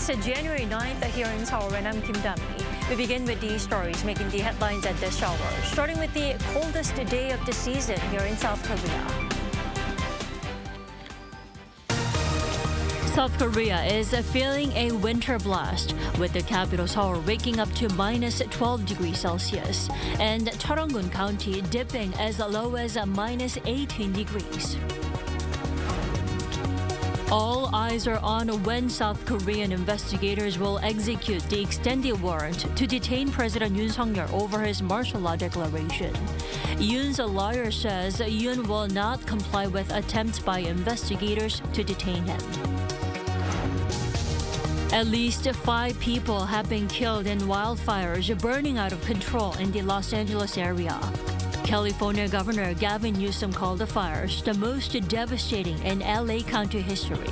It's January 9th here in Seoul, and I'm Kim Dami. We begin with these stories making the headlines at this hour, starting with the coldest day of the season here in South Korea. South Korea is feeling a winter blast, with the capital Seoul waking up to minus 12 degrees Celsius and Cheollong-gun County dipping as low as minus 18 degrees. All eyes are on when South Korean investigators will execute the extended warrant to detain President Yoon Suk-yeol over his martial law declaration. Yoon's lawyer says Yoon will not comply with attempts by investigators to detain him. At least 5 people have been killed in wildfires burning out of control in the Los Angeles area. California Governor Gavin Newsom called the fires the most devastating in LA County history.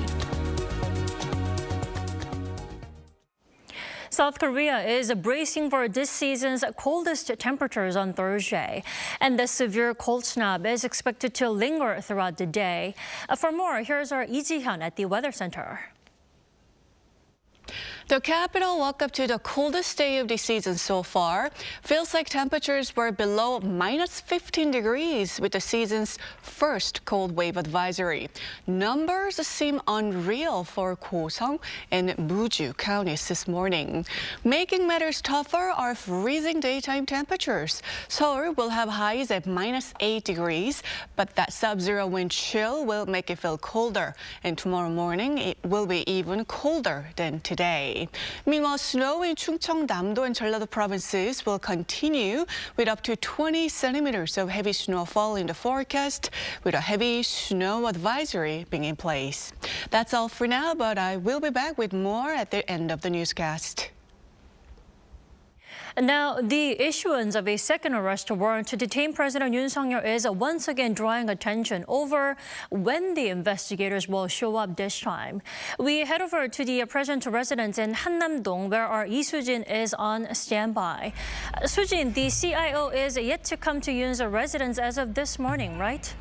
South Korea is bracing for this season's coldest temperatures on Thursday, and the severe cold snap is expected to linger throughout the day. For more, here's our Lee Ji-hyun at the Weather Center. The capital woke up to the coldest day of the season so far. Feels like temperatures were below minus 15 degrees with the season's first cold wave advisory. Numbers seem unreal for Gosong and Muju counties this morning. Making matters tougher are freezing daytime temperatures. Seoul will have highs at minus 8 degrees, but that sub-zero wind chill will make it feel colder. And tomorrow morning, it will be even colder than today. Meanwhile, snow in Chungcheongnam-do and Jeolla-do provinces will continue with up to 20 centimeters of heavy snowfall in the forecast, with a heavy snow advisory being in place. That's all for now, but I will be back with more at the end of the newscast. Now, the issuance of a second arrest warrant to detain President Yoon Suk-yeol is once again drawing attention over when the investigators will show up this time. We head over to the president's residence in Hannam-dong, where our Lee Soo-jin is on standby. Soo-jin, the CIO is yet to come to Yoon's residence as of this morning, right?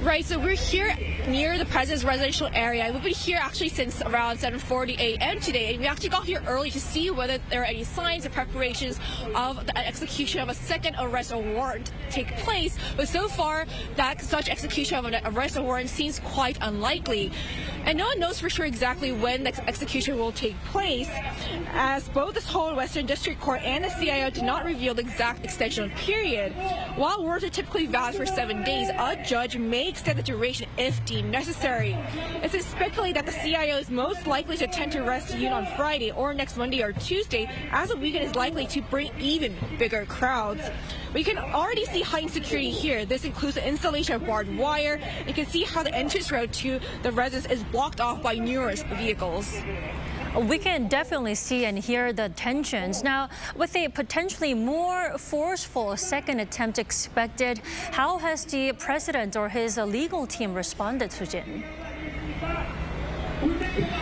Right, so we're here near the president's residential area. We've been here actually since around 7:40 a.m. today, and we actually got here early to see whether there are any signs or preparations of the execution of a second arrest warrant take place. But so far, that such execution of an arrest warrant seems quite unlikely. And no one knows for sure exactly when the execution will take place, as both the Seoul Western District Court and the CIO did not reveal the exact extension period. While warrants are typically valid for 7 days, a judge may extend the duration if deemed necessary. It's speculated that the CIO is most likely to attempt to arrest Yoon on Friday or next Monday or Tuesday, as the weekend is likely to bring even bigger crowds. We can already see heightened security here. This includes the installation of barbed wire. You can see how the entrance road to the residence is blocked off by numerous vehicles. We can definitely see and hear the tensions. Now, with a potentially more forceful second attempt expected, how has the president or his legal team responded, Soo-jin?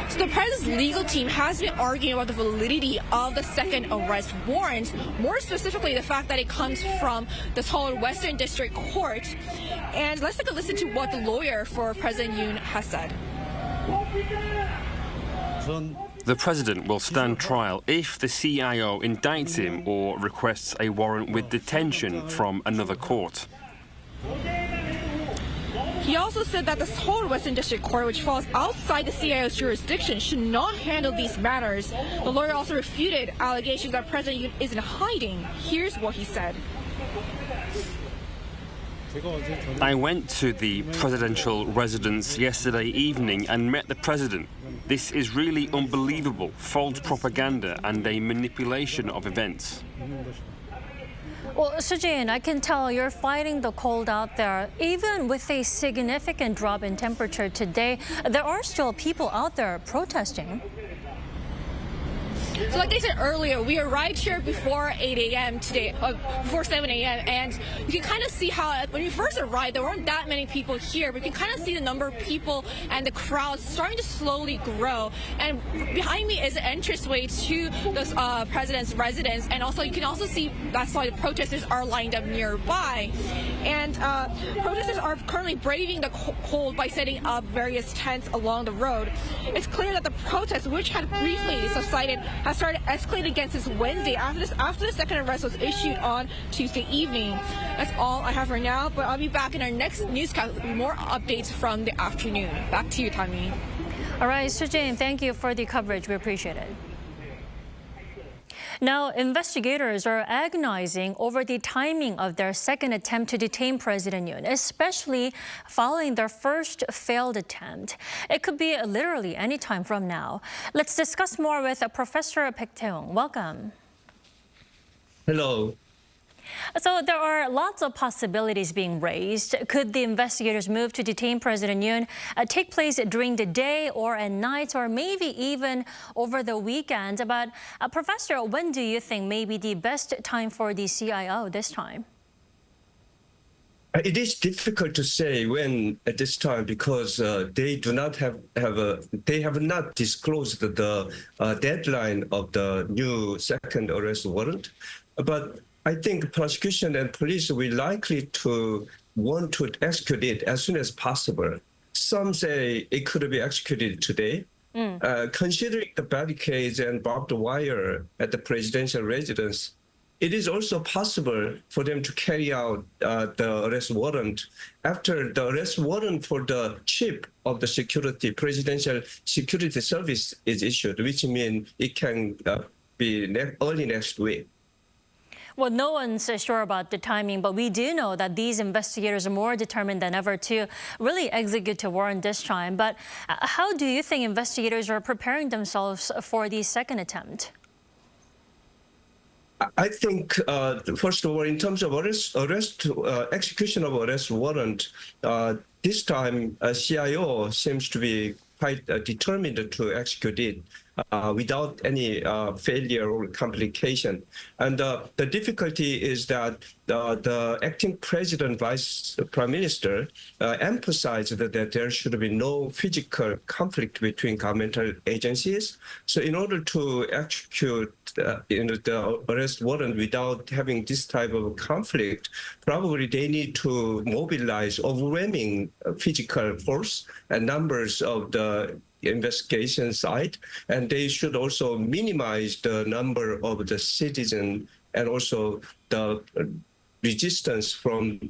So the president's legal team has been arguing about the validity of the second arrest warrant, more specifically the fact that it comes from the Seoul Western District Court. And let's take a listen to what the lawyer for President Yoon has said. The president will stand trial if the CIO indicts him or requests a warrant with detention from another court. He also said that the Seoul Western District Court, which falls outside the CIO's jurisdiction, should not handle these matters. The lawyer also refuted allegations that President Yoon is in hiding. Here's what he said. I went to the presidential residence yesterday evening and met the president. This is really unbelievable, false propaganda and a manipulation of events. Well, Soo-jin, I can tell you're fighting the cold out there. Even with a significant drop in temperature today, there are still people out there protesting. So like I said earlier, we arrived here before 8 a.m. today, before 7 a.m. And you can kind of see how when we first arrived, there weren't that many people here, but you can kind of see the number of people and the crowd starting to slowly grow. And behind me is the entranceway to the president's residence. And also you can also see that's why the protesters are lined up nearby. And protesters are currently braving the cold by setting up various tents along the road. It's clear that the protest, which had briefly subsided, has started escalating again since Wednesday after the second arrest was issued on Tuesday evening. That's all I have for now, but I'll be back in our next newscast with more updates from the afternoon. Back to you, Tammy. All right, Sujin, thank you for the coverage. We appreciate it. Now, investigators are agonizing over the timing of their second attempt to detain President Yoon, especially following their first failed attempt. It could be literally any time from now. Let's discuss more with Professor Baek Tae-hong. Welcome. Hello. So there are lots of possibilities being raised. Could the investigators' move to detain President Yoon take place during the day or at night, or maybe even over the weekend? But Professor, when do you think may be the best time for the CIO this time? It is difficult to say when at this time because they do not they have not disclosed the deadline of the new second arrest warrant, but I think prosecution and police will likely to want to execute it as soon as possible. Some say it could be executed today. Considering the barricades and barbed wire at the presidential residence, it is also possible for them to carry out the arrest warrant after the arrest warrant for the chief of the presidential security service is issued, which means it can be early next week. Well, no one's sure about the timing, but we do know that these investigators are more determined than ever to really execute a warrant this time. But how do you think investigators are preparing themselves for the second attempt? I think, first of all, in terms of execution of arrest warrant, this time CIO seems to be quite determined to execute it without any failure or complication. And the difficulty is that the acting president, vice prime minister, emphasized that there should be no physical conflict between governmental agencies. So in order to execute the arrest warrant without having this type of conflict, probably they need to mobilize overwhelming physical force and numbers of the investigation side, and they should also minimize the number of the citizens and also the resistance from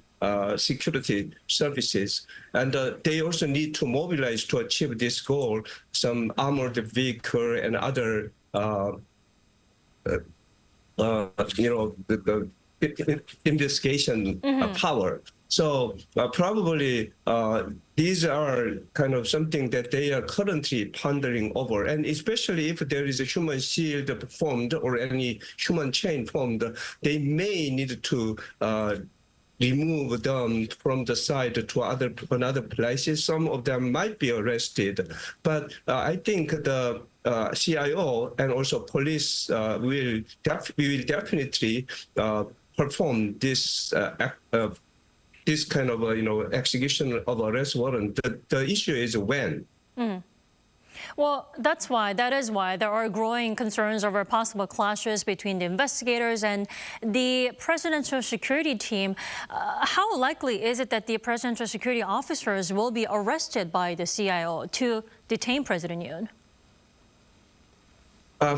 security services. And they also need to mobilize to achieve this goal some armored vehicle and other the investigation power. So probably these are kind of something that they are currently pondering over. And especially if there is a human shield formed or any human chain formed, they may need to remove them from the site to another places. Some of them might be arrested. But I think the CIO and also police will definitely perform this this kind of execution of arrest warrant. The issue is when. Well, that is why there are growing concerns over possible clashes between the investigators and the presidential security team. How likely is it that the presidential security officers will be arrested by the CIO to detain President Yoon?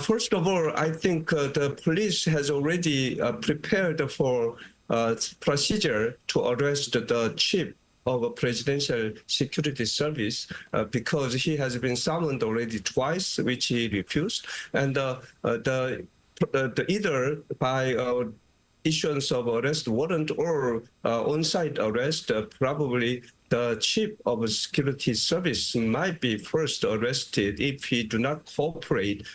First of all, I think the police has already prepared for procedure to arrest the chief of a presidential security service because he has been summoned already twice, which he refused. And either by issuance of arrest warrant or on-site arrest, probably the chief of security service might be first arrested if he do not cooperate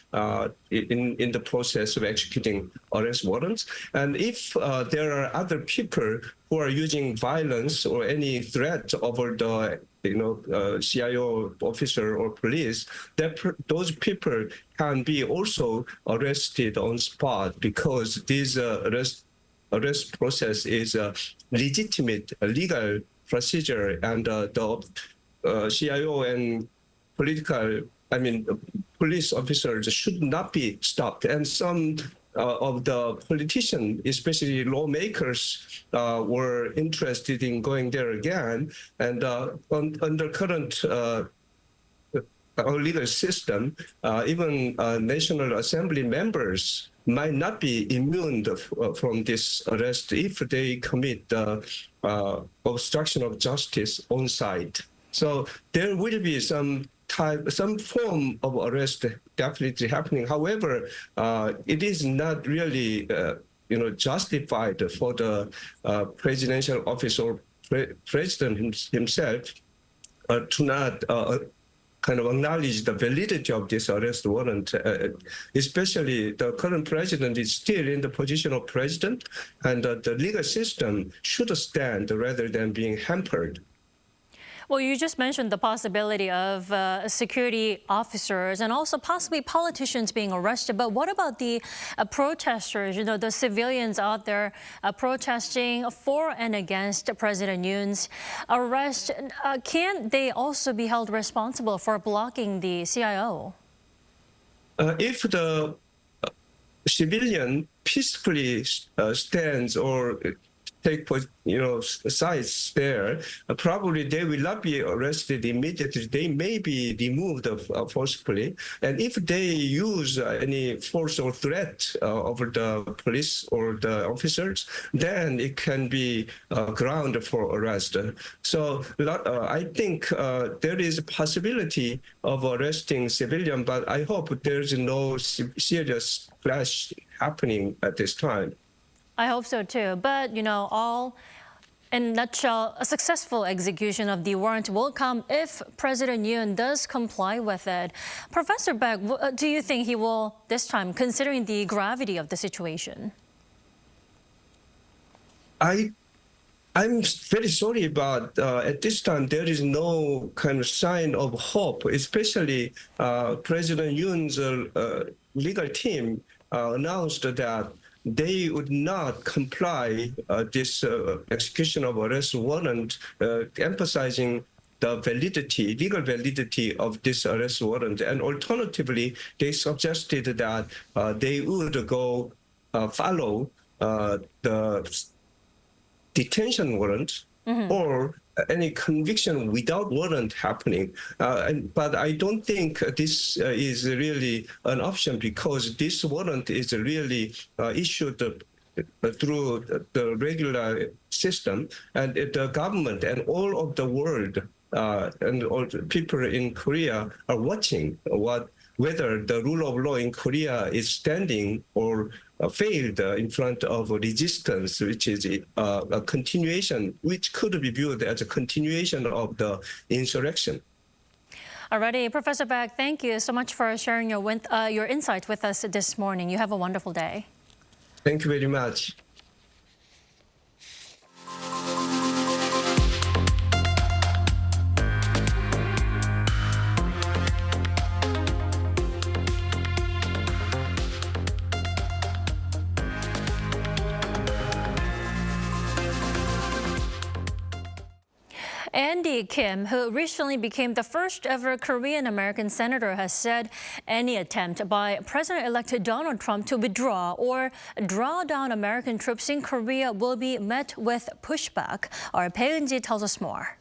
in the process of executing arrest warrants. And if there are other people who are using violence or any threat over the CIO officer or police, those people can be also arrested on spot, because this arrest process is a legitimate legal procedure, and the CIO and police officers should not be stopped. And some of the politicians, especially lawmakers, were interested in going there again. And under current our legal system, even National Assembly members might not be immune from this arrest if they commit obstruction of justice on site. So there will be some form of arrest definitely happening. However, it is not really justified for the presidential office or president himself to not kind of acknowledge the validity of this arrest warrant, especially the current president is still in the position of president, and the legal system should stand rather than being hampered. Well, you just mentioned the possibility of security officers and also possibly politicians being arrested. But what about the protesters, the civilians out there protesting for and against President Yoon's arrest? Can they also be held responsible for blocking the CIO? If the civilian peacefully stands or take sides there, probably they will not be arrested immediately. They may be removed forcibly. And if they use any force or threat over the police or the officers, then it can be ground for arrest. So I think there is a possibility of arresting civilian, but I hope there's no serious clash happening at this time. I hope so too. But, all in a nutshell, a successful execution of the warrant will come if President Yoon does comply with it. Professor Beck, do you think he will this time, considering the gravity of the situation? I'm very sorry, but at this time there is no kind of sign of hope, especially President Yoon's legal team announced that they would not comply this execution of arrest warrant, emphasizing the legal validity of this arrest warrant. And alternatively, they suggested that they would go follow the detention warrant or any conviction without warrant happening. But I don't think this is really an option, because this warrant is really issued through the regular system, and the government and all of the world and all the people in Korea are watching whether the rule of law in Korea is standing or failed in front of resistance, which is a continuation, which could be viewed as a continuation of the insurrection. Alrighty, Professor Beck, thank you so much for sharing your insights with us this morning. You have a wonderful day. Thank you very much. Andy Kim, who recently became the first ever Korean-American senator, has said any attempt by President-elect Donald Trump to withdraw or draw down American troops in Korea will be met with pushback. Our Bae Eun-ji tells us more.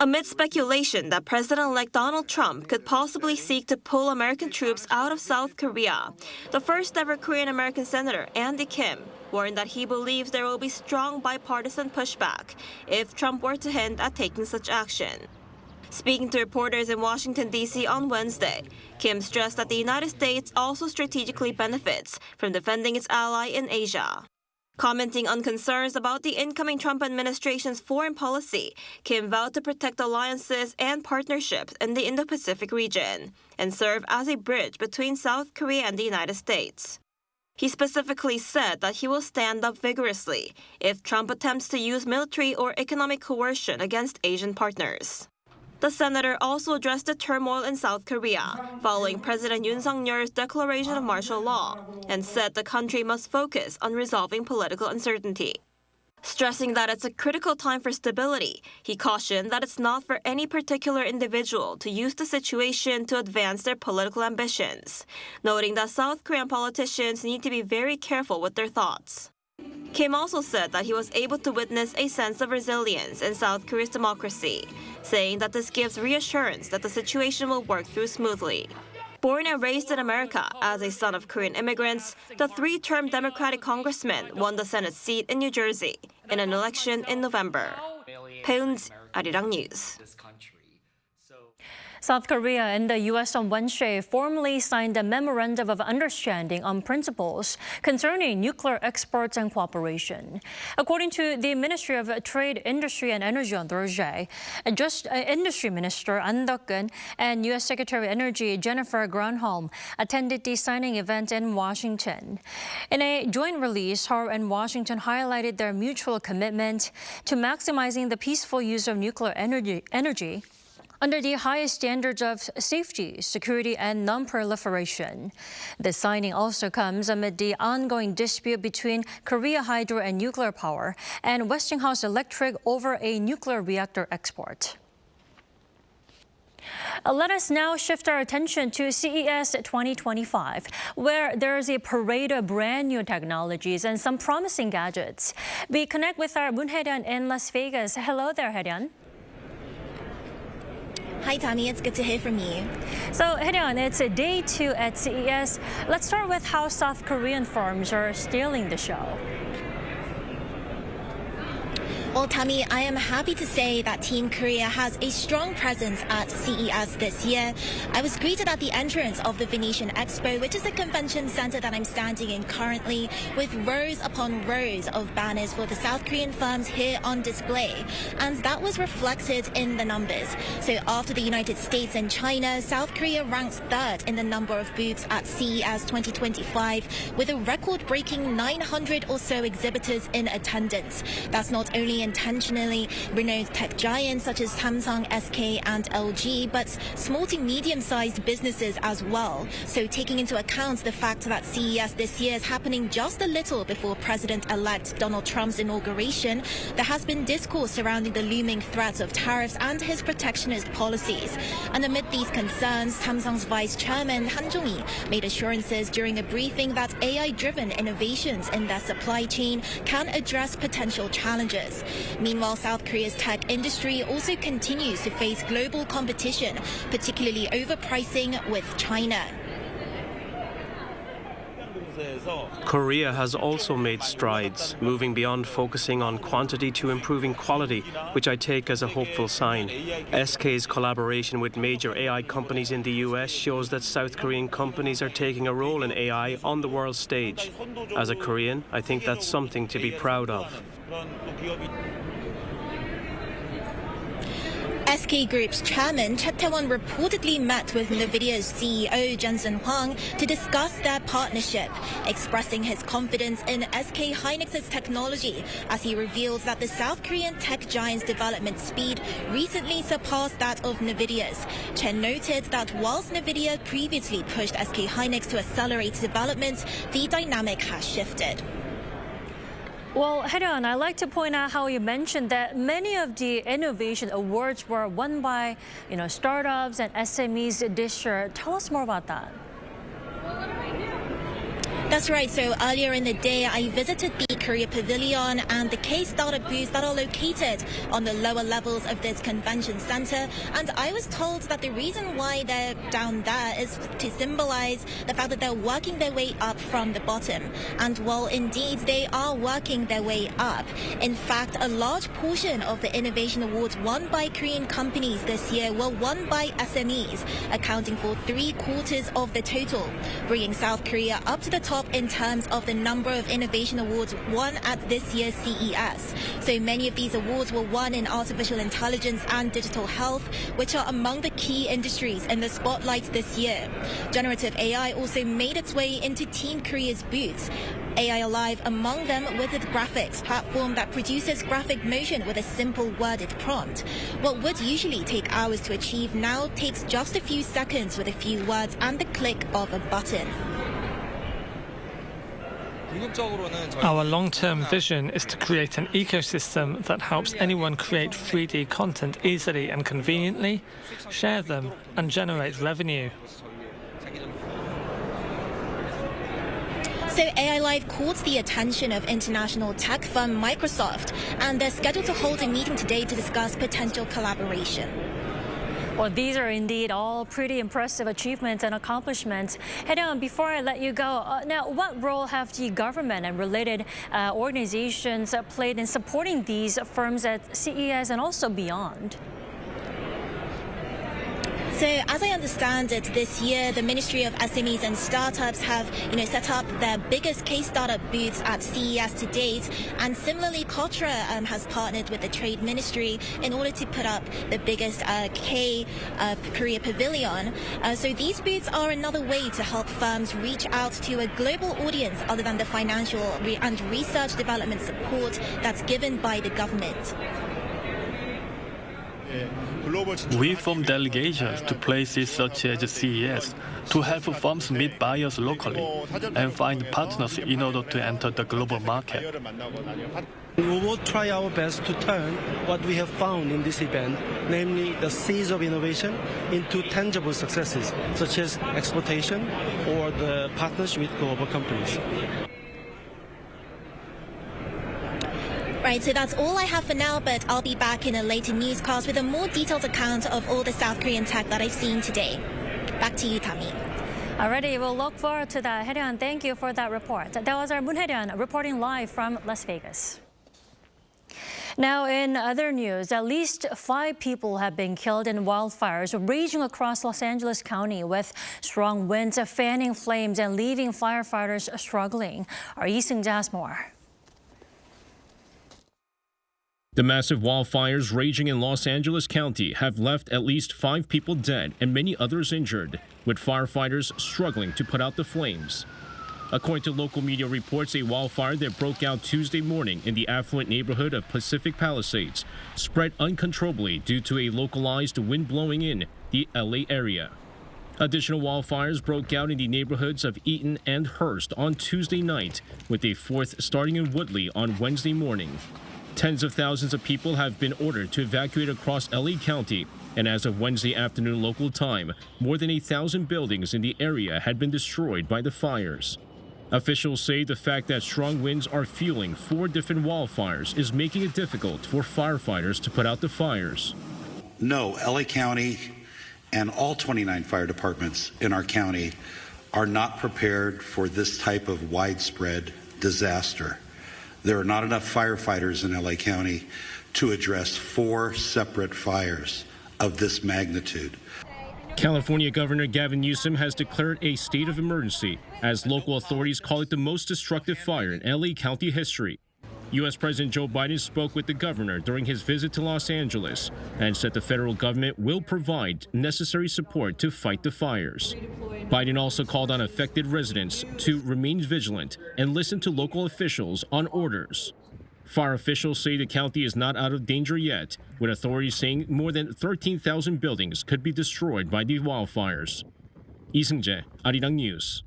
Amid speculation that President-elect Donald Trump could possibly seek to pull American troops out of South Korea, the first-ever Korean-American senator, Andy Kim, warned that he believes there will be strong bipartisan pushback if Trump were to hint at taking such action. Speaking to reporters in Washington, D.C. on Wednesday, Kim stressed that the United States also strategically benefits from defending its ally in Asia. Commenting on concerns about the incoming Trump administration's foreign policy, Kim vowed to protect alliances and partnerships in the Indo-Pacific region and serve as a bridge between South Korea and the United States. He specifically said that he will stand up vigorously if Trump attempts to use military or economic coercion against Asian partners. The senator also addressed the turmoil in South Korea following President Yoon Suk-yeol's declaration of martial law and said the country must focus on resolving political uncertainty. Stressing that it's a critical time for stability, he cautioned that it's not for any particular individual to use the situation to advance their political ambitions, noting that South Korean politicians need to be very careful with their thoughts. Kim also said that he was able to witness a sense of resilience in South Korea's democracy, saying that this gives reassurance that the situation will work through smoothly. Born and raised in America as a son of Korean immigrants, the three-term Democratic congressman won the Senate seat in New Jersey in an election in November. Peun's Arirang News. South Korea and the U.S. on Wednesday formally signed a memorandum of understanding on principles concerning nuclear exports and cooperation. According to the Ministry of Trade, Industry and Energy on Thursday, Industry Minister An Deok-keun and U.S. Secretary of Energy Jennifer Granholm attended the signing event in Washington. In a joint release, Seoul and Washington highlighted their mutual commitment to maximizing the peaceful use of nuclear energy under the highest standards of safety, security, and non-proliferation. The signing also comes amid the ongoing dispute between Korea Hydro and Nuclear Power and Westinghouse Electric over a nuclear reactor export. Let us now shift our attention to CES 2025, where there is a parade of brand new technologies and some promising gadgets. We connect with our Moon Hae-ryun in Las Vegas. Hello there, Hae-ryun. Hi, Tani. It's good to hear from you. So, Hae-ryun, it's a day 2 at CES. Let's start with how South Korean firms are stealing the show. Well, Tami, I am happy to say that Team Korea has a strong presence at CES this year. I was greeted at the entrance of the Venetian Expo, which is the convention center that I'm standing in currently, with rows upon rows of banners for the South Korean firms here on display. And that was reflected in the numbers. So after the United States and China, South Korea ranks third in the number of booths at CES 2025, with a record-breaking 900 or so exhibitors in attendance. That's not only intentionally renowned tech giants such as Samsung, SK, and LG, but small to medium-sized businesses as well. So taking into account the fact that CES this year is happening just a little before President-elect Donald Trump's inauguration, there has been discourse surrounding the looming threats of tariffs and his protectionist policies. And amid these concerns, Samsung's vice chairman Han Jong-hee made assurances during a briefing that AI-driven innovations in their supply chain can address potential challenges. Meanwhile, South Korea's tech industry also continues to face global competition, particularly overpricing with China. Korea has also made strides, moving beyond focusing on quantity to improving quality, which I take as a hopeful sign. SK's collaboration with major AI companies in the US shows that South Korean companies are taking a role in AI on the world stage. As a Korean, I think that's something to be proud of. SK Group's chairman, Choi Tae-won, reportedly met with NVIDIA's CEO, Jensen Huang, to discuss their partnership, expressing his confidence in SK Hynix's technology as he revealed that the South Korean tech giant's development speed recently surpassed that of NVIDIA's. Chen noted that whilst NVIDIA previously pushed SK Hynix to accelerate development, the dynamic has shifted. Well, Hae-ryun, I'd like to point out how you mentioned that many of the innovation awards were won by, startups and SMEs this year. Tell us more about that. That's right. So earlier in the day, I visited the Korea Pavilion and the K-Startup booths that are located on the lower levels of this convention center. And I was told that the reason why they're down there is to symbolize the fact that they're working their way up from the bottom. And while indeed they are working their way up, in fact, a large portion of the innovation awards won by Korean companies this year were won by SMEs, accounting for 3/4 of the total, bringing South Korea up to the top top in terms of the number of innovation awards won at this year's CES. So many of these awards were won in artificial intelligence and digital health, which are among the key industries in the spotlight this year. Generative AI also made its way into Team Korea's booths. AI Alive among them with its graphics platform that produces graphic motion with a simple worded prompt. What would usually take hours to achieve now takes just a few seconds with a few words and the click of a button. Our long-term vision is to create an ecosystem that helps anyone create 3D content easily and conveniently, share them, and generate revenue. So AI Live caught the attention of international tech firm Microsoft, and they're scheduled to hold a meeting today to discuss potential collaboration. Well, these are indeed all pretty impressive achievements and accomplishments. Yoon, before I let you go, now what role have the government and related organizations played in supporting these firms at CES and also beyond? So as I understand it, this year, the Ministry of SMEs and Startups have, set up their biggest K-startup booths at CES to date. And similarly, Kotra has partnered with the Trade Ministry in order to put up the biggest Korea pavilion. So these booths are another way to help firms reach out to a global audience other than the financial and research development support that's given by the government. We form delegations to places such as CES to help firms meet buyers locally and find partners in order to enter the global market. We will try our best to turn what we have found in this event, namely the seeds of innovation, into tangible successes, such as exportation or the partnership with global companies. Right, so that's all I have for now, but I'll be back in a later newscast with a more detailed account of all the South Korean tech that I've seen today. Back to you, Tammy. Alrighty, we'll look forward to that. Yoon, thank you for that report. That was our Moon Yoon reporting live from Las Vegas. Now, in other news, at least 5 people have been killed in wildfires raging across Los Angeles County with strong winds fanning flames and leaving firefighters struggling. Our Lee Seung-jae has more. The massive wildfires raging in Los Angeles County have left at least 5 people dead and many others injured, with firefighters struggling to put out the flames. According to local media reports, a wildfire that broke out Tuesday morning in the affluent neighborhood of Pacific Palisades spread uncontrollably due to a localized wind blowing in the LA area. Additional wildfires broke out in the neighborhoods of Eaton and Hearst on Tuesday night, with a 4th starting in Woodley on Wednesday morning. Tens of thousands of people have been ordered to evacuate across LA County, and as of Wednesday afternoon local time, more than 1,000 buildings in the area had been destroyed by the fires. Officials say the fact that strong winds are fueling 4 different wildfires is making it difficult for firefighters to put out the fires. No, LA County and all 29 fire departments in our county are not prepared for this type of widespread disaster. There are not enough firefighters in LA County to address 4 separate fires of this magnitude. California Governor Gavin Newsom has declared a state of emergency as local authorities call it the most destructive fire in LA County history. U.S. President Joe Biden spoke with the governor during his visit to Los Angeles and said the federal government will provide necessary support to fight the fires. Biden also called on affected residents to remain vigilant and listen to local officials on orders. Fire officials say the county is not out of danger yet, with authorities saying more than 13,000 buildings could be destroyed by the wildfires. Lee Seung-jae, Arirang News.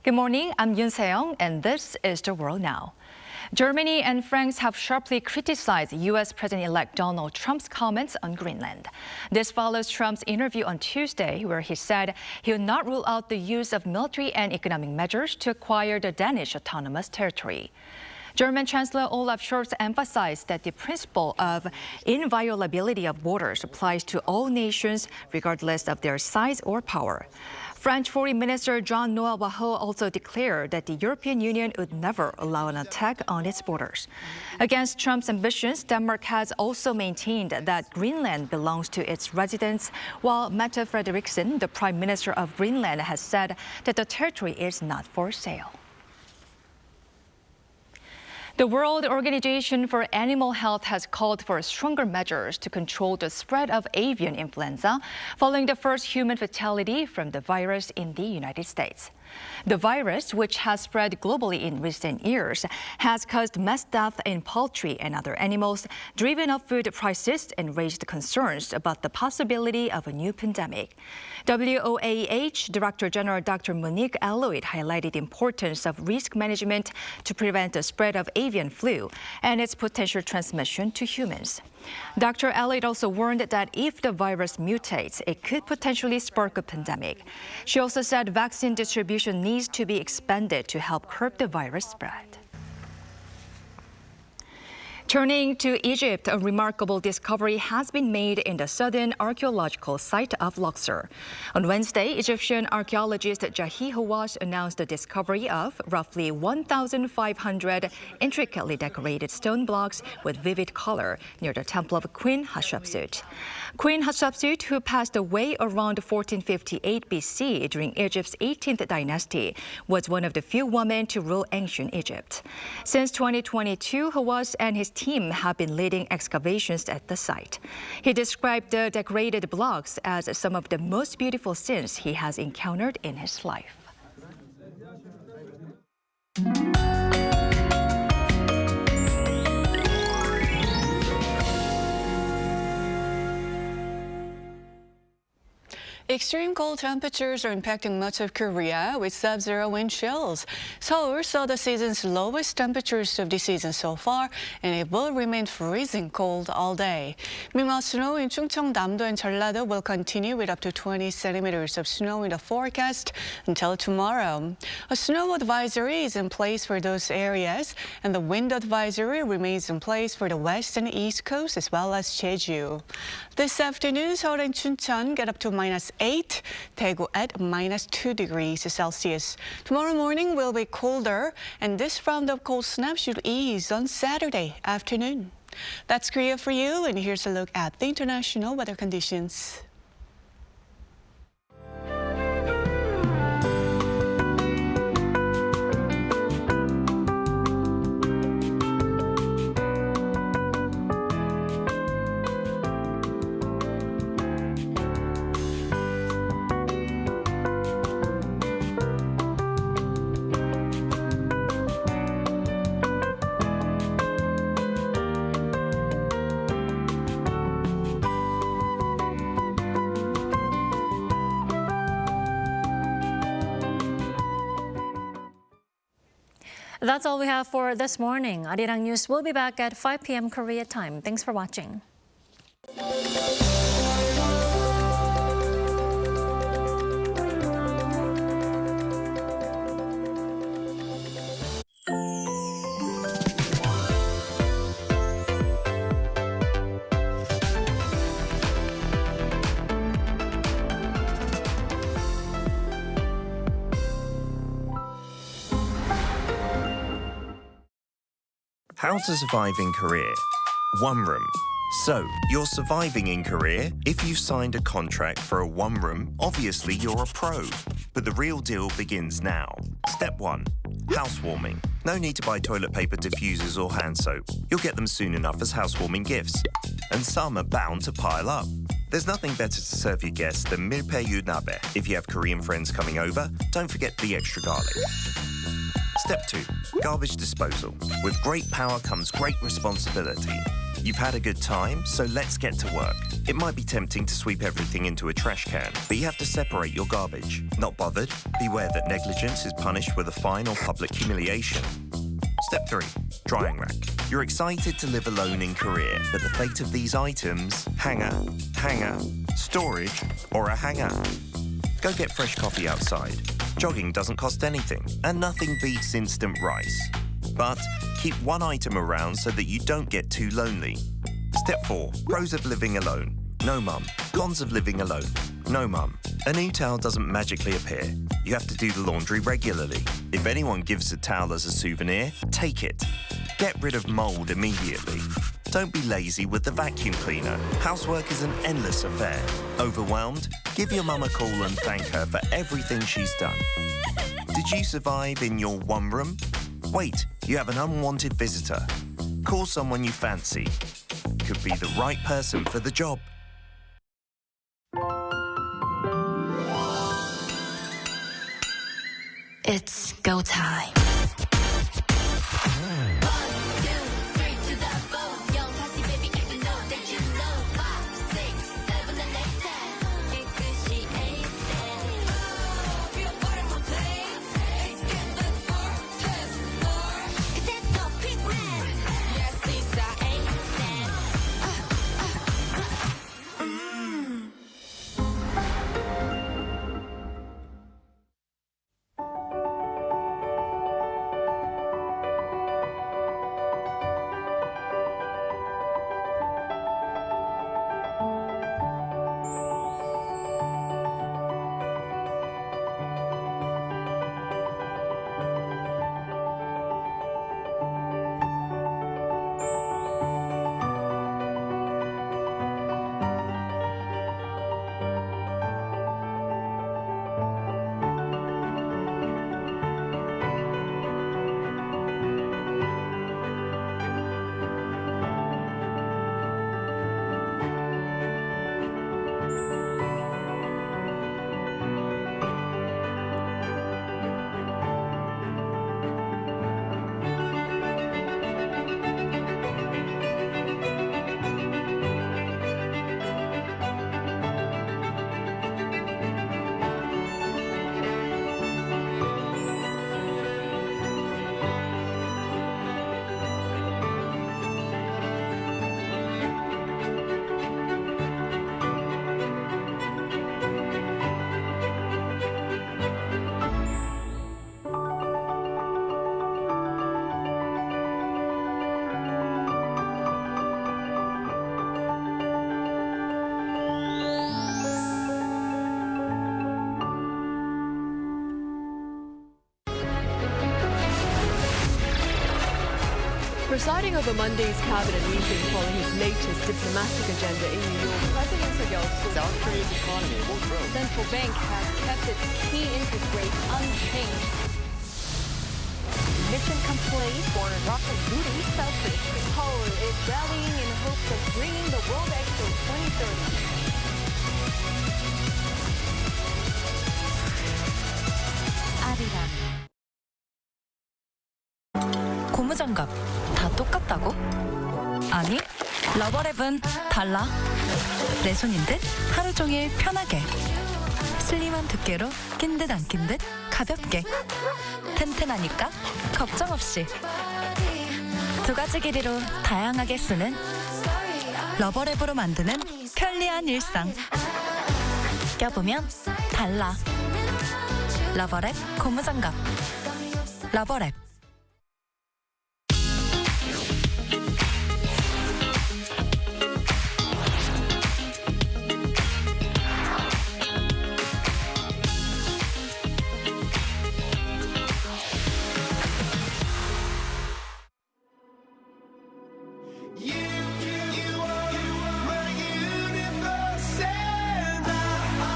Good morning, I'm Yoon Se-young, and this is The World Now. Germany and France have sharply criticized U.S. President-elect Donald Trump's comments on Greenland. This follows Trump's interview on Tuesday, where he said he would not rule out the use of military and economic measures to acquire the Danish autonomous territory. German Chancellor Olaf Scholz emphasized that the principle of inviolability of borders applies to all nations, regardless of their size or power. French Foreign Minister Jean-Noël Barrot also declared that the European Union would never allow an attack on its borders. Against Trump's ambitions, Denmark has also maintained that Greenland belongs to its residents, while Mette Frederiksen, the Prime Minister of Greenland, has said that the territory is not for sale. The World Organization for Animal Health has called for stronger measures to control the spread of avian influenza following the first human fatality from the virus in the United States. The virus, which has spread globally in recent years, has caused mass death in poultry and other animals, driven up food prices, and raised concerns about the possibility of a new pandemic. WOAH Director General Dr. Monique Alloyd highlighted the importance of risk management to prevent the spread of avian flu and its potential transmission to humans. Dr. Alloyd also warned that if the virus mutates, it could potentially spark a pandemic. She also said vaccine distribution needs to be expanded to help curb the virus spread. Turning to Egypt, a remarkable discovery has been made in the southern archaeological site of Luxor. On Wednesday, Egyptian archaeologist Jahi Hawass announced the discovery of roughly 1,500 intricately decorated stone blocks with vivid color near the temple of Queen Hatshepsut. Queen Hatshepsut, who passed away around 1458 BC during Egypt's 18th dynasty, was one of the few women to rule ancient Egypt. Since 2022, Hawass and his team have been leading excavations at the site. He described the decorated blocks as some of the most beautiful scenes he has encountered in his life. Extreme cold temperatures are impacting much of Korea with sub-zero wind chills. Seoul saw the season's lowest temperatures of the season so far, and it will remain freezing cold all day. Meanwhile, snow in Chungcheongnam-do and Jeolla-do will continue with up to 20 centimeters of snow in the forecast until tomorrow. A snow advisory is in place for those areas, and the wind advisory remains in place for the west and east coast as well as Jeju. This afternoon, Seoul and Chuncheon get up to -8, Daegu at -2 degrees Celsius. Tomorrow morning will be colder, and this round of cold snaps should ease on Saturday afternoon. That's Korea for you, and here's a look at the international weather conditions. That's all we have for this morning. Arirang News will be back at 5 p.m. Korea time. Thanks for watching. How to survive in Korea. One room. So, you're surviving in Korea if you've signed a contract for a one room. Obviously, you're a pro. But the real deal begins now. Step 1. Housewarming. No need to buy toilet paper, diffusers or hand soap. You'll get them soon enough as housewarming gifts. And some are bound to pile up. There's nothing better to serve your guests than milpaeyu nabe. If you have Korean friends coming over, don't forget the extra garlic. Step 2. Garbage disposal. With great power comes great responsibility. You've had a good time, so let's get to work. It might be tempting to sweep everything into a trash can, but you have to separate your garbage. Not bothered? Beware that negligence is punished with a fine or public humiliation. Step 3. Drying rack. You're excited to live alone in Korea, but the fate of these items, hanger, storage, or a hanger. Go get fresh coffee outside. Jogging doesn't cost anything, and nothing beats instant rice. But Keep one item around so that you don't get too lonely. Step 4. Pros of living alone. No mum. Cons of living alone. No mum. A new towel doesn't magically appear. You have to do the laundry regularly. If anyone gives a towel as a souvenir, take it. Get rid of mold immediately. Don't be lazy with the vacuum cleaner. Housework is an endless affair. Overwhelmed? Give your mum a call and thank her for everything she's done. Did you survive in your one room? Wait, you have an unwanted visitor. Call someone you fancy. Could be the right person for the job. It's go time. Presiding over Monday's cabinet meeting following his latest diplomatic agenda in New York, President Jeolla-do South Korea's economy will grow. The central bank has kept its key interest rate unchanged. Mission complete for rocket booty selfish. Seoul is rallying in hopes of bringing the World Expo 2030. Arirang. 고무장갑 다 똑같다고? 아니, 러버랩은 달라. 내 손인 듯 하루 종일 편하게. 슬림한 두께로 낀 듯 안 낀 듯 가볍게. 튼튼하니까 걱정 없이. 두 가지 길이로 다양하게 쓰는 러버랩으로 만드는 편리한 일상. 껴보면 달라. 러버랩 고무장갑. 러버랩.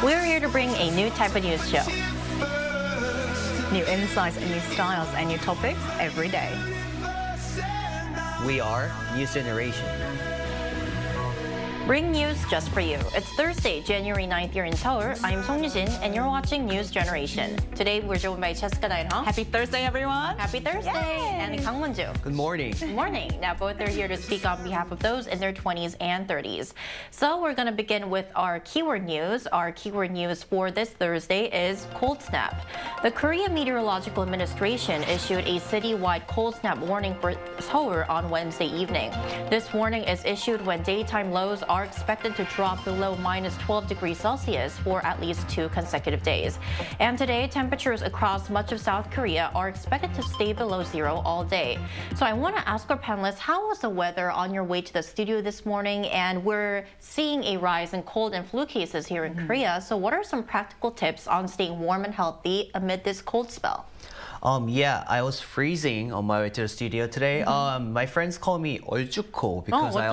We're here to bring a new type of news show. New insights and new styles and new topics every day. We are News Generation. Bring news just for you. It's Thursday, January 9th here in Seoul. I'm Song Yujin, and you're watching News Generation. Today, we're joined by Jessica Arirang. Happy Thursday, everyone. Happy Thursday. Yay. And Kang Won-ju. Good morning. Good morning. Now, both are here to speak on behalf of those in their 20s and 30s. So we're going to begin with our keyword news. Our keyword news for this Thursday is cold snap. The Korea Meteorological Administration issued a citywide cold snap warning for Seoul on Wednesday evening. This warning is issued when daytime lows are are expected to drop below minus 12 degrees Celsius for at least 2 consecutive days. And today, temperatures across much of South Korea are expected to stay below zero all day. So I want to ask our panelists, how was the weather on your way to the studio this morning? And we're seeing a rise in cold and flu cases here in Korea. So what are some practical tips on staying warm and healthy amid this cold spell? Yeah, I was freezing on my way to the studio today. My friends call me 얼죽코 because I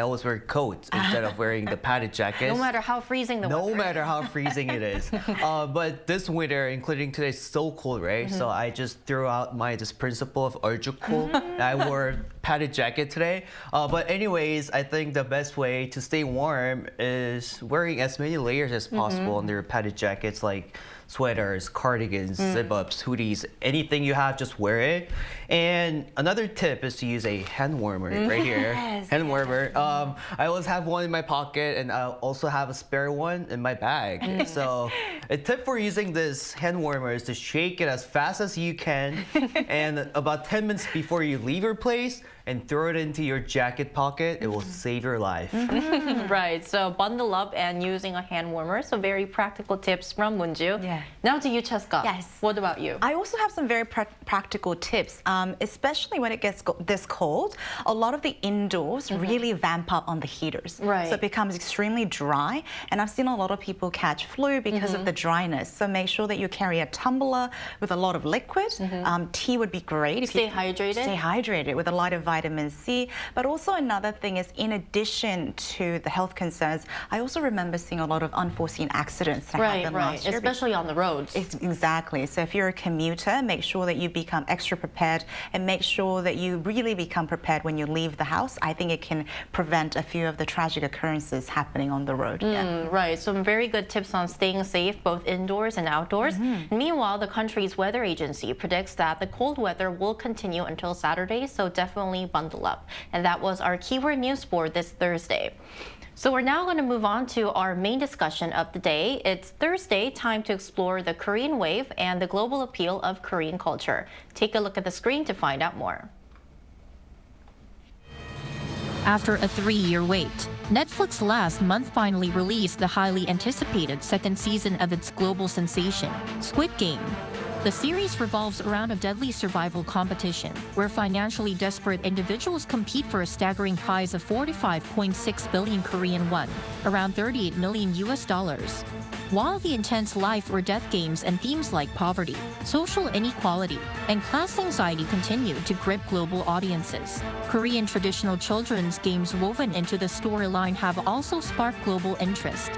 always wear coats instead of wearing the padded jackets. No matter how freezing the weather. No matter how freezing it is. But this winter, including today, is so cold, right? So I just threw out my principle of 얼죽코. I wore a padded jacket today. But anyways, I think the best way to stay warm is wearing as many layers as possible under padded jackets, like sweaters, cardigans, zip-ups, hoodies, anything you have, just wear it. And another tip is to use a hand warmer right here. Hand warmer. I always have one in my pocket, and I also have a spare one in my bag. So a tip for using this hand warmer is to shake it as fast as you can, and about 10 minutes before you leave your place, and throw it into your jacket pocket. It will save your life. Right, so bundle up and using a hand warmer. So very practical tips from Munju. Yeah. Now to you, Cheska. Yes. What about you? I also have some very practical tips, especially when it gets this cold. A lot of the indoors really vamp up on the heaters. Right. So it becomes extremely dry. And I've seen a lot of people catch flu because of the dryness. So make sure that you carry a tumbler with a lot of liquid. Tea would be great. If Stay hydrated. Stay hydrated with a lot of vitamin C. But also another thing is, in addition to the health concerns, I also remember seeing a lot of unforeseen accidents that happened last year. Especially on the roads. Exactly. So if you're a commuter, make sure that you become extra prepared and make sure that you really become prepared when you leave the house. I think it can prevent a few of the tragic occurrences happening on the road. Right. Some very good tips on staying safe, both indoors and outdoors. Meanwhile, the country's weather agency predicts that the cold weather will continue until Saturday, so definitely bundle up. And that was our keyword news for this Thursday. So we're now going to move on to our main discussion of the day. It's Thursday, time to explore the Korean wave and the global appeal of Korean culture. Take a look at the screen to find out more. After a 3-year wait, Netflix last month finally released the highly anticipated second season of its global sensation, Squid Game. The series revolves around a deadly survival competition where financially desperate individuals compete for a staggering prize of 45.6 billion Korean won, around $38 million. While the intense life or death games and themes like poverty, social inequality, and class anxiety continue to grip global audiences, Korean traditional children's games woven into the storyline have also sparked global interest.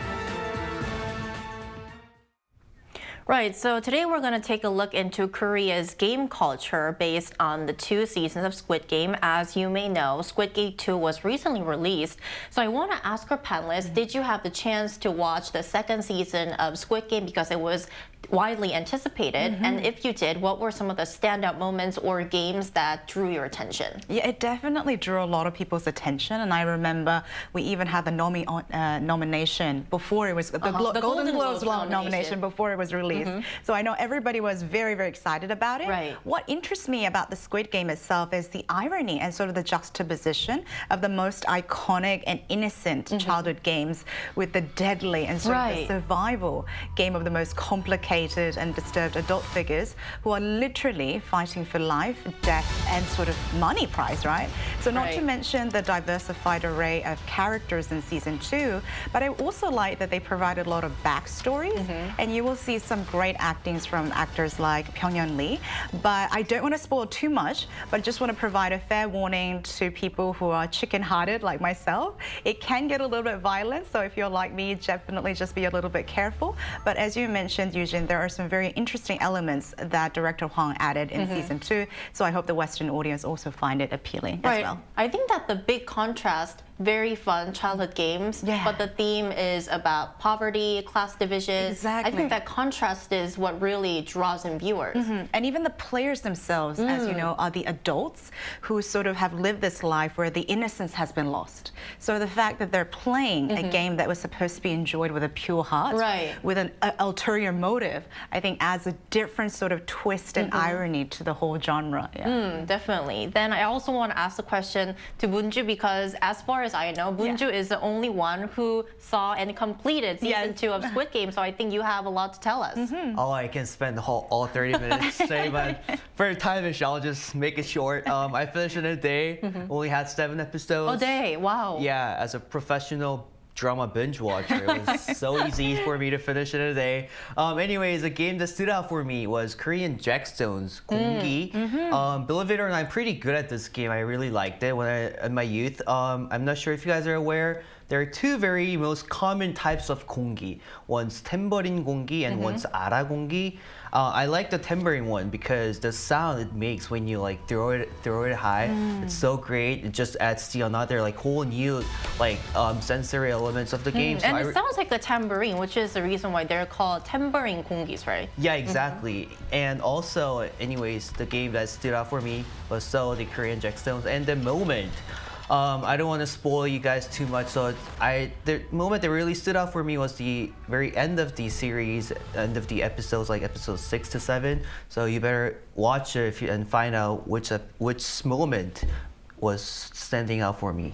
Right, so today we're going to take a look into Korea's game culture based on the 2 seasons of Squid Game. As you may know, Squid Game 2 was recently released. So I want to ask our panelists, did you have the chance to watch the second season of Squid Game because it was widely anticipated? And if you did, what were some of the standout moments or games that drew your attention? Yeah, it definitely drew a lot of people's attention, and I remember we even had the nomination before it was the Golden Globes nomination before it was released. So I know everybody was very, very excited about it. Right. What interests me about the Squid Game itself is the irony and sort of the juxtaposition of the most iconic and innocent childhood games with the deadly and sort of the survival game of the most complicated and disturbed adult figures who are literally fighting for life, death, and sort of money prize, right? So not to mention the diversified array of characters in season 2, but I also like that they provided a lot of backstories, and you will see some great actings from actors like Pyongyun Lee. But I don't want to spoil too much, but I just want to provide a fair warning to people who are chicken-hearted like myself. It can get a little bit violent, so if you're like me, definitely just be a little bit careful. But as you mentioned, Eugene, there are some very interesting elements that director Hwang added in season 2, so I hope the Western audience also find it appealing as well. I think that the big contrast, very fun childhood games, but the theme is about poverty, class divisions. I think that contrast is what really draws in viewers. And even the players themselves, as you know, are the adults who sort of have lived this life where the innocence has been lost. So the fact that they're playing a game that was supposed to be enjoyed with a pure heart, with an ulterior motive, I think adds a different sort of twist and irony to the whole genre. Definitely. Then I also want to ask the question to Munju, because as far as I know, Munju is the only one who saw and completed season 2 of Squid Game. So I think you have a lot to tell us. Oh, I can spend all 30 minutes today, but for time issue, I'll just make it short. I finished in a day. Only had 7 episodes. A day, wow. Yeah, as a professional drama binge watcher, it was so easy for me to finish in a day. Anyways, a game that stood out for me was Korean Jackstones, 공기. Believe it or not, I'm pretty good at this game. I really liked it in my youth. I'm not sure if you guys are aware. There are 2 very most common types of 공기. One's tambourine 공기 and one's ara 공기. I like the tambourine one because the sound it makes when you like throw it high, it's so great. It just adds to another like whole new like sensory elements of the game. So and it sounds like a tambourine, which is the reason why they're called tambourine 공기s, right? Yeah, exactly. And also, anyways, the game that stood out for me was the Korean Jackstones and the moment. I don't want to spoil you guys too much, so the moment that really stood out for me was the very end of the series, end of the episodes, like episodes 6 to 7. So you better watch it and find out which moment was standing out for me.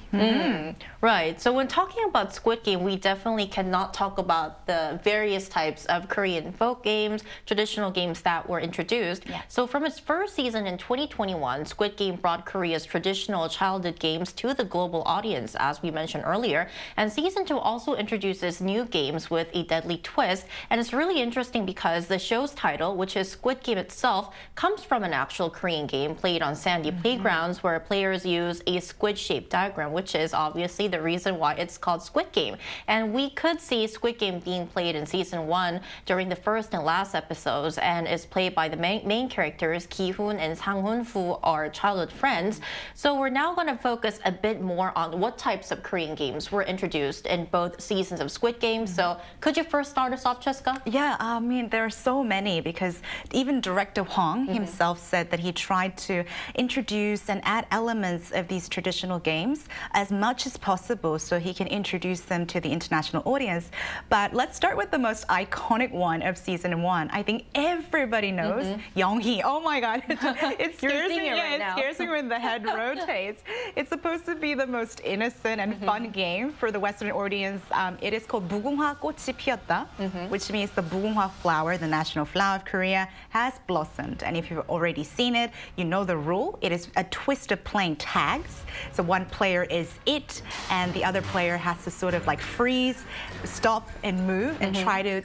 Right. So when talking about Squid Game, we definitely cannot talk about the various types of Korean folk games, traditional games that were introduced. So from its first season in 2021, Squid Game brought Korea's traditional childhood games to the global audience, as we mentioned earlier. And season 2 also introduces new games with a deadly twist. And it's really interesting because the show's title, which is Squid Game itself, comes from an actual Korean game played on sandy playgrounds where players use a squid-shaped diagram, which is obviously the reason why it's called Squid Game. And we could see Squid Game being played in season 1 during the first and last episodes, and is played by the main characters Ki-hoon and Sang-hoon, who are childhood friends. So we're now going to focus a bit more on what types of Korean games were introduced in both seasons of Squid Game. So could you first start us off, Cheska? Yeah, I mean, there are so many because even director Hwang himself said that he tried to introduce and add elements of these traditional games as much as possible so he can introduce them to the international audience. But let's start with the most iconic one of season 1. I think everybody knows Young-hee. Oh my God, it scares me. It scares me when the head rotates. It's supposed to be the most innocent and fun game for the Western audience. It is called 무궁화 꽃이 피었다, which means the 무궁화 flower, the national flower of Korea, has blossomed. And if you've already seen it, you know the rule. It is a twist of playing tags. So one player is it, and the other player has to sort of like freeze, stop, and move, and try to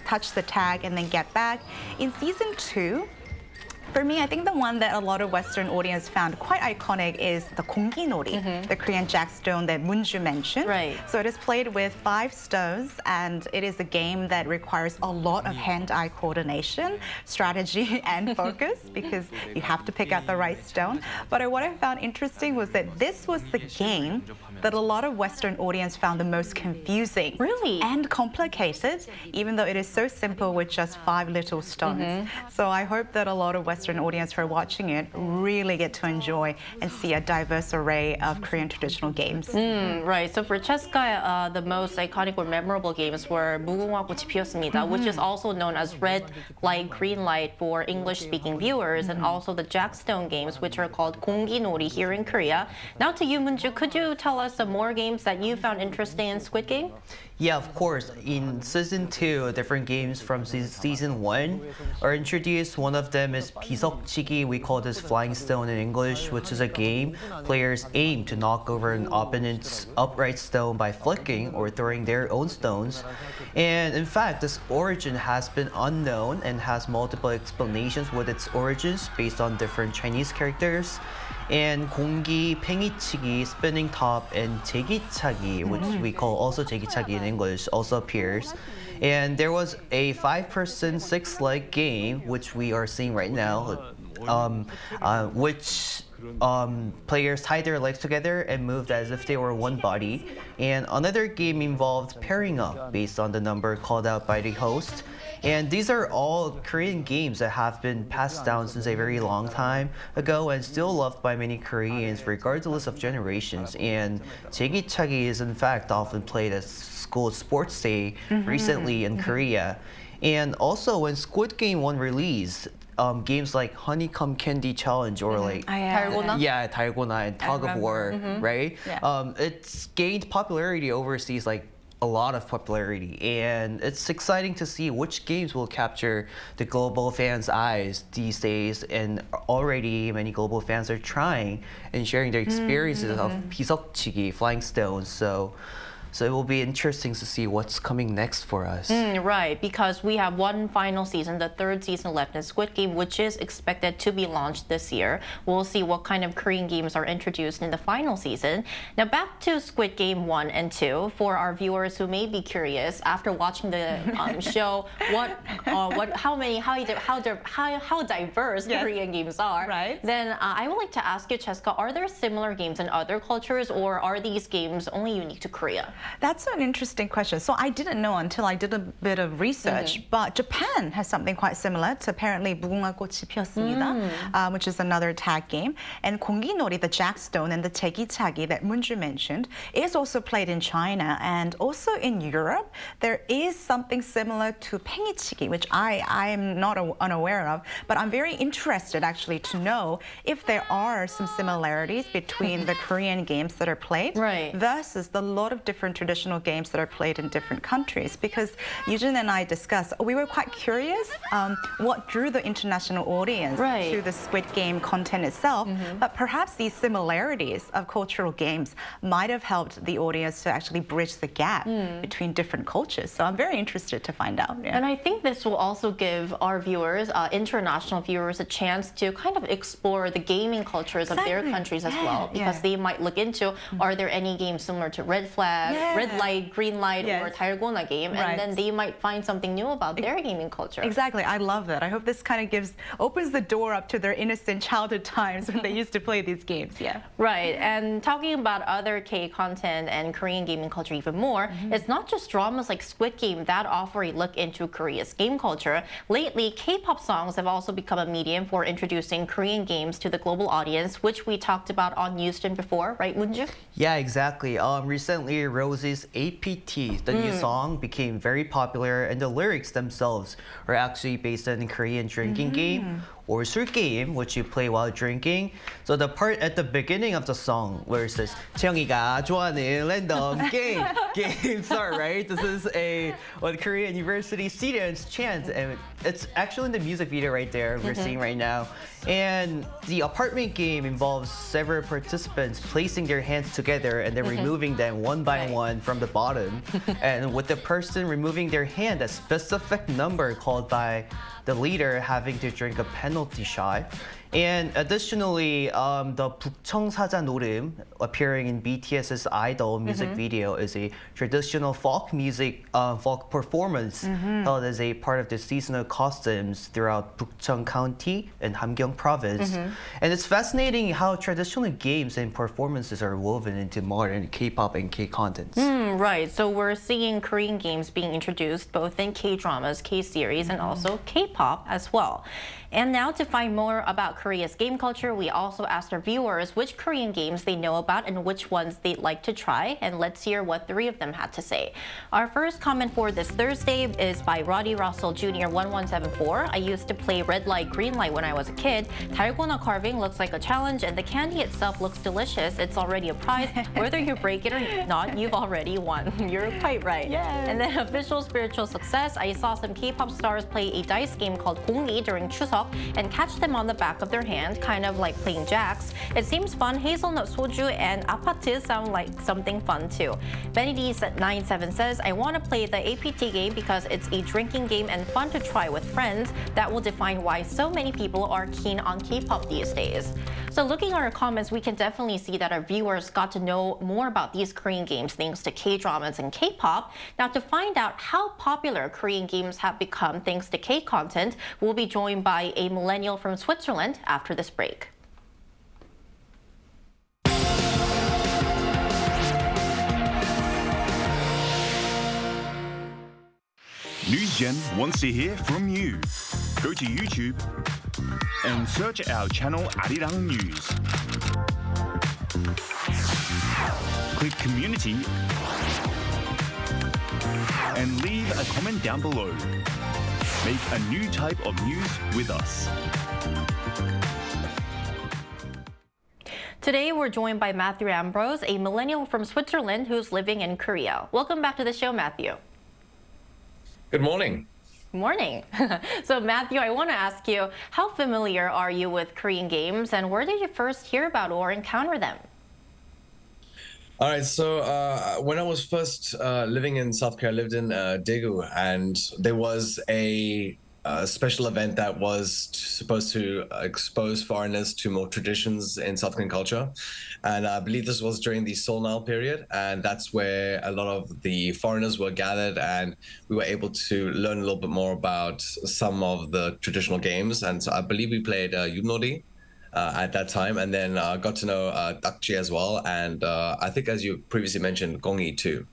touch the tag and then get back. In season 2, for me, I think the one that a lot of Western audience found quite iconic is the 공기놀이, the Korean jackstone that Munju mentioned. Right. So it is played with 5 stones, and it is a game that requires a lot of hand-eye coordination, strategy, and focus because you have to pick out the right stone. But what I found interesting was that this was the game that a lot of Western audience found the most confusing and complicated, even though it is so simple with just 5 little stones. So I hope that a lot of Western audience who are watching it really get to enjoy and see a diverse array of Korean traditional games. Right. So for Cheska, the most iconic or memorable games were 무궁화 꽃이 피었습니다, which is also known as red light, green light for English-speaking viewers, and also the jackstone games, which are called 공기놀이 here in Korea. Now to you, Munju, could you tell us some more games that you found interesting in Squid Game? Yeah, of course. In season 2, different games from season 1 are introduced. One of them is 비석치기. We call this flying stone in English, which is a game players aim to knock over an opponent's upright stone by flicking or throwing their own stones. And in fact, this origin has been unknown and has multiple explanations with its origins based on different Chinese characters. And 공기, 팽이치기, spinning top, and 제기차기, which we call also 제기차기 in English, also appears. And there was a 5-person 6-leg game, which we are seeing right now, which players tied their legs together and moved as if they were one body. And another game involved pairing up based on the number called out by the host. And these are all Korean games that have been passed down since a very long time ago and still loved by many Koreans regardless of generations. And 제기차기 is in fact often played as school sports day recently in Korea. And also when Squid Game 1 released, games like Honeycomb Candy Challenge or like 달고나 and Tug of War, right? Yeah. It's gained popularity overseas, like a lot of popularity, and it's exciting to see which games will capture the global fans' eyes these days. And already many global fans are trying and sharing their experiences of 비석치기, flying stones. So it will be interesting to see what's coming next for us. Right, because we have one final season, the third season left in Squid Game, which is expected to be launched this year. We'll see what kind of Korean games are introduced in the final season. Now back to Squid Game 1 and 2. For our viewers who may be curious after watching the show, how diverse Korean games are. Right. Then I would like to ask you, Cheska, are there similar games in other cultures, or are these games only unique to Korea? That's an interesting question. So I didn't know until I did a bit of research, but Japan has something quite similar to apparently 무궁화꽃이 피었습니다, which is another tag game. And 공기놀이, the jackstone, and the 제기차기 that Munju mentioned is also played in China, and also in Europe. There is something similar to 팽이치기, which I am not unaware of, but I'm very interested actually to know if there are some similarities between the Korean games that are played versus the lot of different traditional games that are played in different countries. Because Yoon and I discussed, we were quite curious what drew the international audience to the Squid Game content itself, but perhaps these similarities of cultural games might have helped the audience to actually bridge the gap between different cultures. So I'm very interested to find out. And I think this will also give our viewers, international viewers, a chance to kind of explore the gaming cultures of their countries as well, because they might look into, are there any games similar to Red Flag, Red Light, Green Light, or 달고나 game, and then they might find something new about their gaming culture. Exactly, I love that. I hope this kind of opens the door up to their innocent childhood times when they used to play these games. Right, and talking about other K content and Korean gaming culture even more, it's not just dramas like Squid Game that offer a look into Korea's game culture. Lately, K-pop songs have also become a medium for introducing Korean games to the global audience, which we talked about on Houston before, right, Munju? Yeah, exactly. Recently, Rose's APT, the new song, became very popular, and the lyrics themselves are actually based on a Korean drinking game, or 술 게임, which you play while drinking. So the part at the beginning of the song where it says 채영이가 좋아하는 random game start, right? This is what Korean university students chant, and it's actually in the music video right there we're seeing right now. And the apartment game involves several participants placing their hands together and then removing them one by one from the bottom. And with the person removing their hand, a specific number called by the leader having to drink a penalty shot. And additionally, the 북청사자 노름 appearing in BTS's Idol music video is a traditional folk music, folk performance held as a part of the seasonal costumes throughout Bukchung County and Hamgyong Province. And it's fascinating how traditional games and performances are woven into modern K-pop and K-contents. Right, so we're seeing Korean games being introduced both in K-dramas, K-series, and also K-pop as well. And now to find more about Korea's game culture, we also asked our viewers which Korean games they know about and which ones they'd like to try. And let's hear what 3 of them had to say. Our first comment for this Thursday is by Roddy Russell Jr. 1174. I used to play Red Light, Green Light when I was a kid. 달고나 carving looks like a challenge, and the candy itself looks delicious. It's already a prize. Whether you break it or not, you've already won. You're quite right. And then official spiritual success. I saw some K-pop stars play a dice game called 공리 during Chuseok and catch them on the back of their hand, kind of like playing jacks. It seems fun. Hazelnut soju and 아파트 sound like something fun too. Benny97 says, I want to play the APT game because it's a drinking game and fun to try with friends. That will define why so many people are keen on K-pop these days. So looking at our comments, we can definitely see that our viewers got to know more about these Korean games thanks to K-dramas and K-pop. Now to find out how popular Korean games have become thanks to K-content, we'll be joined by a millennial from Switzerland after this break. NewsGen wants to hear from you. Go to YouTube and search our channel Arirang News. Click Community and leave a comment down below. Make a new type of news with us. Today, we're joined by Matthew Ambrose, a millennial from Switzerland who's living in Korea. Welcome back to the show, Matthew. Good morning. Morning. So Matthew, I want to ask you, how familiar are you with Korean games and where did you first hear about or encounter them? All right, so when I was first living in South Korea, I lived in Daegu, and there was a special event that was supposed to expose foreigners to more traditions in South Korean culture. And I believe this was during the Seoul period. And that's where a lot of the foreigners were gathered and we were able to learn a little bit more about some of the traditional games. And so I believe we played Yoon at that time, and then got to know dakji as well. And I think, as you previously mentioned, gongi too.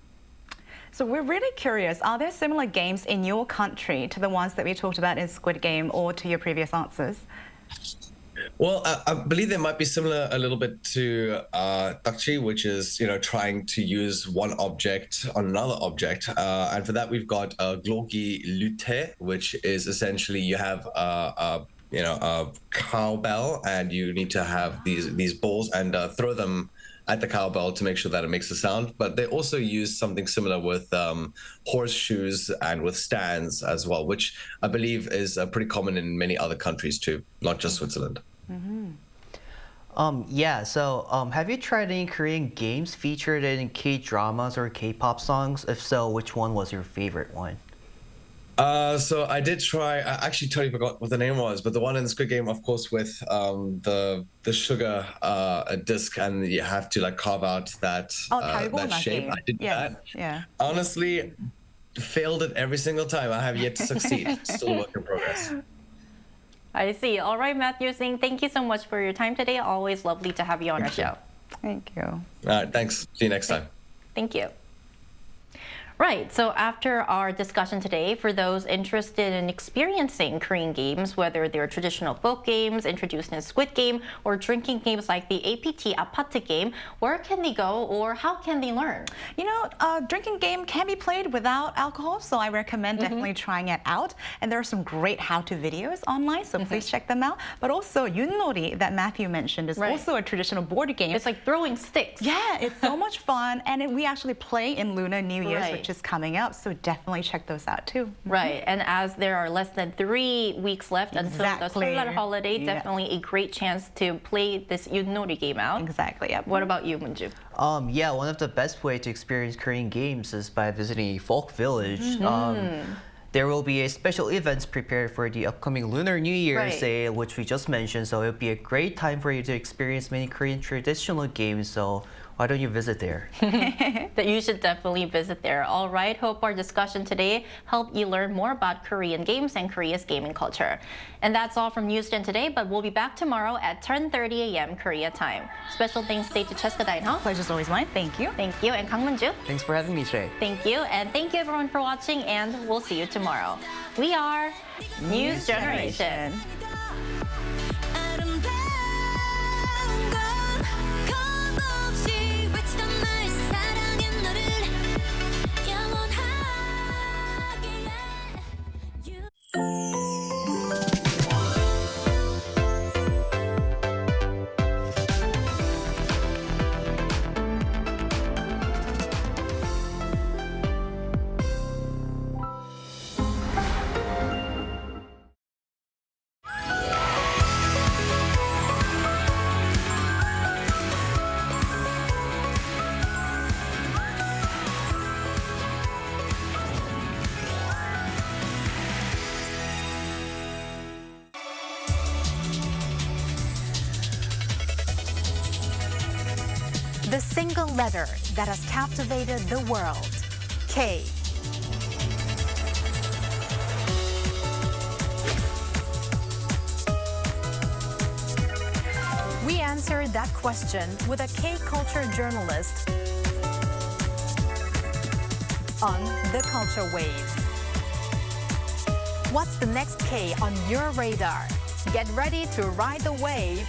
So we're really curious, are there similar games in your country to the ones that we talked about in Squid Game or to your previous answers? Well, I believe they might be similar a little bit to dakji, which is, trying to use one object on another object. And for that, we've got glogi lute, which is essentially you have a cowbell, and you need to have these balls and throw them at the cowbell to make sure that it makes a sound. But they also use something similar with horseshoes and with stands as well, which I believe is pretty common in many other countries too, not just Switzerland. So have you tried any Korean games featured in K-dramas or K-pop songs? If so, which one was your favorite one? So I did try. I actually totally forgot what the name was, but the one in the Squid Game, of course, with the sugar disc, and you have to carve out that shape. I did that. Yeah. Honestly, failed it every single time. I have yet to succeed. Still a work in progress. I see. All right, Matthew Singh, thank you so much for your time today. Always lovely to have you on our show. Thank you. All right, thanks. See you next time. Thank you. Right, so after our discussion today, for those interested in experiencing Korean games, whether they're traditional folk games introduced in Squid Game or drinking games like the APT 아파트 game, where can they go or how can they learn? Drinking game can be played without alcohol, so I recommend definitely trying it out. And there are some great how-to videos online, so please check them out. But also, Yoon that Matthew mentioned is also a traditional board game. It's like throwing sticks. Yeah, it's so much fun. And we actually play in Lunar New Year's, which is coming up, so definitely check those out too. Right, and as there are less than 3 weeks left until the Seollal holiday, definitely a great chance to play this Yoon game out. Exactly, yeah. What about you, Munju? One of the best ways to experience Korean games is by visiting a folk village. There will be a special events prepared for the upcoming Lunar New Year's Day, which we just mentioned, so it'll be a great time for you to experience many Korean traditional games, so why don't you visit there? That you should definitely visit there. All right, hope our discussion today helped you learn more about Korean games and Korea's gaming culture. And that's all from Newsgen today, but we'll be back tomorrow at 10:30 a.m. Korea time. Special thanks today to Cheska Dainho. Pleasure's always mine. Thank you. Thank you. And Kang Munju. Thanks for having me today. Thank you. And thank you everyone for watching, and we'll see you tomorrow. We are News Generation. The single letter that has captivated the world, K. We answered that question with a K-culture journalist on The Culture Wave. What's the next K on your radar? Get ready to ride the wave